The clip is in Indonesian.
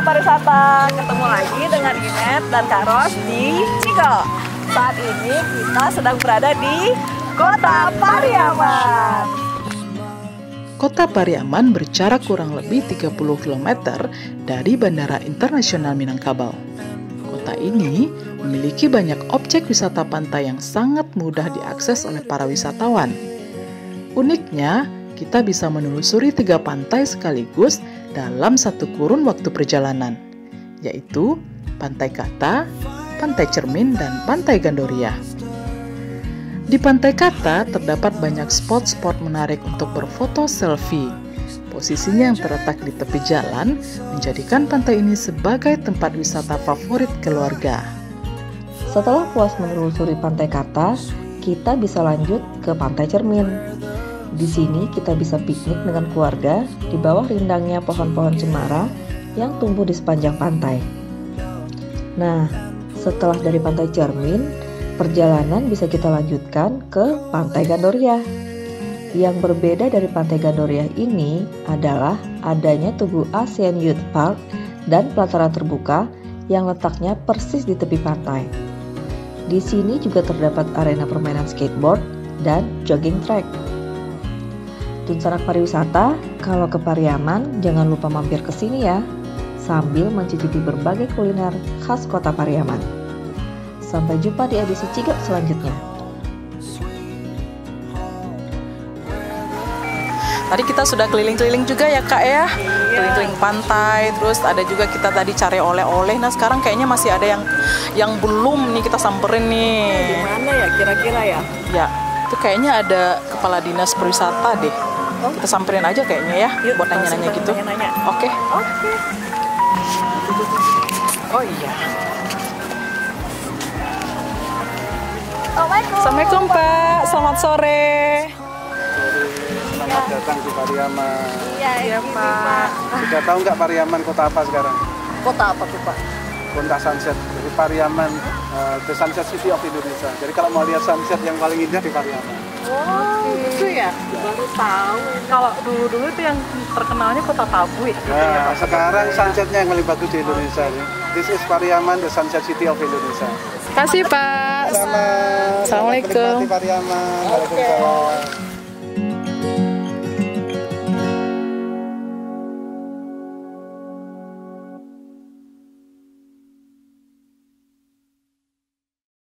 Pariwisata, ketemu lagi dengan Inet dan Kak Ros di Cigo. Saat ini kita sedang berada di Kota Pariaman. Kota Pariaman berjarak kurang lebih 30 km dari Bandara Internasional Minangkabau. Kota ini memiliki banyak objek wisata pantai yang sangat mudah diakses oleh para wisatawan. Uniknya, kita bisa menelusuri 3 pantai sekaligus dalam satu kurun waktu perjalanan, yaitu Pantai Kata, Pantai Cermin, dan Pantai Gandoria. Di Pantai Kata terdapat banyak spot-spot menarik untuk berfoto selfie. Posisinya yang terletak di tepi jalan menjadikan pantai ini sebagai tempat wisata favorit keluarga. Setelah puas menelusuri Pantai Kata, kita bisa lanjut ke Pantai Cermin. Di sini kita bisa piknik dengan keluarga di bawah rindangnya pohon-pohon cemara yang tumbuh di sepanjang pantai. Nah, setelah dari Pantai Cermin, perjalanan bisa kita lanjutkan ke Pantai Gandoria. Yang berbeda dari Pantai Gandoria ini adalah adanya Tugu ASEAN Youth Park dan pelataran terbuka yang letaknya persis di tepi pantai. Di sini juga terdapat arena permainan skateboard dan jogging track. Untuk sanak pariwisata, kalau ke Pariaman jangan lupa mampir ke sini ya, sambil mencicipi berbagai kuliner khas Kota Pariaman. Sampai jumpa di edisi Cigap selanjutnya. Tadi kita sudah keliling-keliling juga ya Kak ya, keliling-keliling pantai, terus ada juga kita tadi cari oleh-oleh. Nah sekarang kayaknya masih ada yang belum nih kita samperin nih. Di mana ya kira-kira ya? Ya, itu kayaknya ada kepala dinas pariwisata deh. Kita samperin aja kayaknya ya, Yuk, buat nanya-nanya gitu. Nanya-nanya. Oke. Oke. Oh iya. Assalamualaikum Pak, selamat sore. Selamat datang di Pariaman. Iya Pak. Sudah tahu nggak Pariaman kota apa sekarang? Kota apa tuh Pak? Kota Sunset. Jadi Pariaman, the Sunset City of Indonesia. Jadi kalau mau lihat sunset yang paling indah di Pariaman. Oh, itu ya? Baru tahu. Kalau dulu itu yang terkenalnya Kota Tabu ya. Nah, sekarang sunsetnya yang paling bagus di Indonesia. This is Pariaman, the Sunset City of Indonesia. Terima kasih Pak. Sama. Assalamualaikum. Menikmati Pariaman. Waalaikumsalam.